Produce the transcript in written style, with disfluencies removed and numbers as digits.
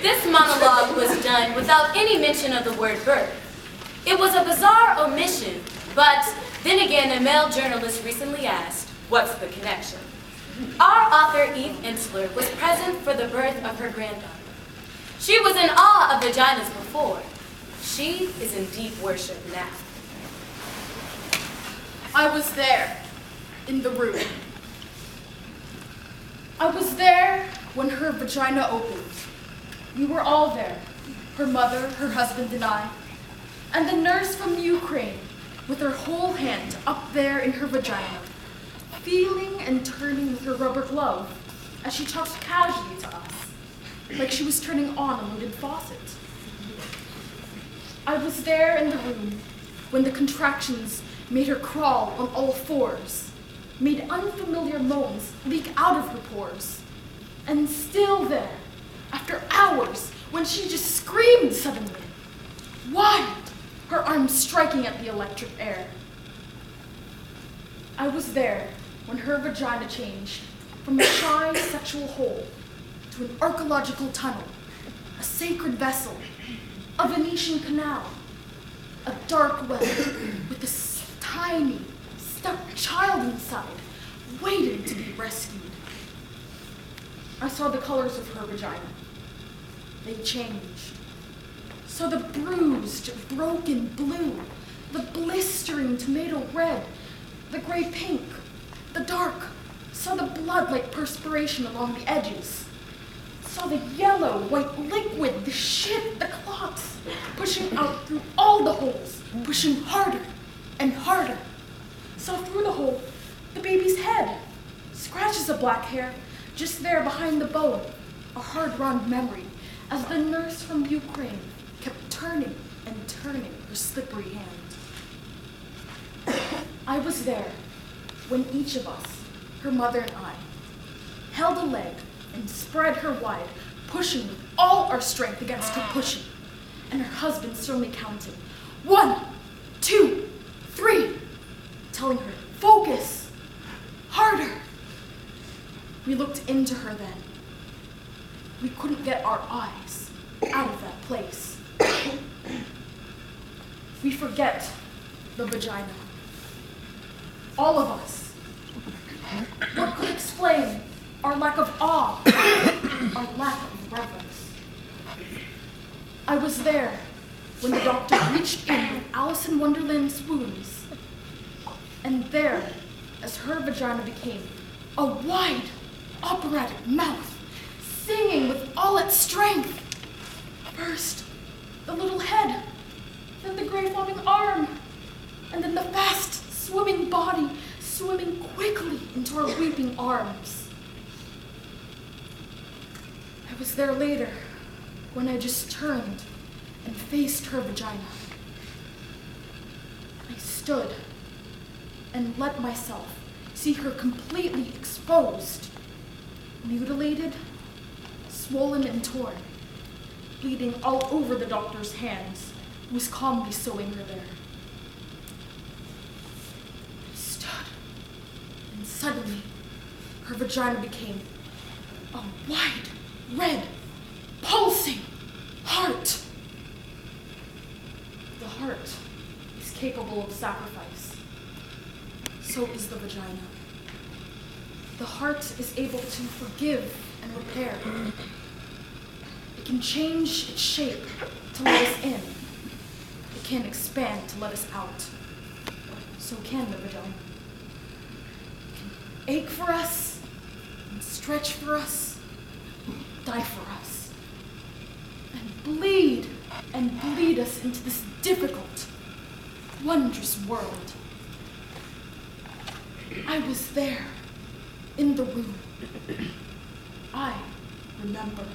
This monologue was done without any mention of the word birth. It was a bizarre omission, but then again, a male journalist recently asked, what's the connection? Our author, Eve Ensler, was present for the birth of her granddaughter. She was in awe of vaginas before. She is in deep worship now. I was there, in the room. I was there when her vagina opened. We were all there, her mother, her husband, and I, and the nurse from Ukraine, with her whole hand up there in her vagina, feeling and turning with her rubber glove as she talked casually to us, like she was turning on a loaded faucet. I was there in the room when the contractions made her crawl on all fours, made unfamiliar moans leak out of her pores, and still there, after hours, when she just screamed suddenly, wild, her arms striking at the electric air. I was there when her vagina changed from a shy sexual hole to an archaeological tunnel, a sacred vessel, a Venetian canal, a dark well with a tiny, stuck child inside, waiting to be rescued. I saw the colors of her vagina. They changed. Saw the bruised, broken blue, the blistering tomato red, the gray pink, the dark. Saw the blood like perspiration along the edges. Saw the yellow, white liquid, the shit, the clots, pushing out through all the holes, pushing harder and harder. Saw through the hole the baby's head, scratches of black hair, just there behind the bone, a hard round memory, as the nurse from Ukraine kept turning and turning her slippery hand. I was there when each of us, her mother and I, held a leg and spread her wide, pushing with all our strength against her pushing, and her husband sternly counting, 1, 2, 3, telling her, focus, harder. We looked into her then. We couldn't get our eyes out of that place. We forget the vagina. All of us. What could explain our lack of awe, our lack of reverence? I was there when the doctor reached in with Alice in Wonderland spoons, and there, as her vagina became a wide, operatic mouth, singing with all its strength. First, the little head, then the gray floating arm, and then the fast swimming body swimming quickly into her weeping arms. I was there later when I just turned and faced her vagina. I stood and let myself see her completely exposed, mutilated, swollen and torn, bleeding all over the doctor's hands, who was calmly sewing her there. I stood, and suddenly, her vagina became a wide, red, pulsing heart. The heart is capable of sacrifice. So is the vagina. The heart is able to forgive and repair. It can change its shape to let us in. It can expand to let us out. So can the vagina. It can ache for us, and stretch for us, die for us, and bleed us into this difficult, wondrous world. I was there, in the room. I remember.